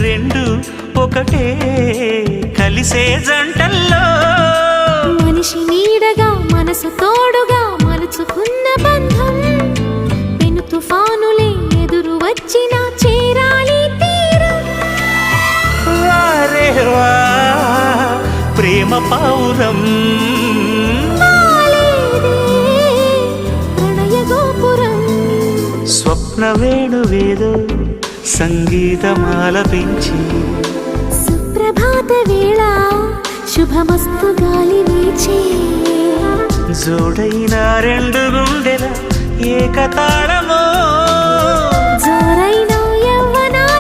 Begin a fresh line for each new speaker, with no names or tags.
రెండు ఒకటే కలిసే జంటల్లో
మనిషి నీడగా మనసు తోడుగా మలుచుకున్న బంధం పెను తుఫానులే ఎదురు వచ్చినా చేరాలి తీరం.
వారే వా ప్రేమ పౌరం
వాలేదే ప్రణయ గోపురం.
స్వప్న వేణువేదో సంగీతమాలపించి
సుప్రభాత వేళ శుభమస్తు గాలి వీచే
జోడైన రెండు గుండెల ఏకతాళమో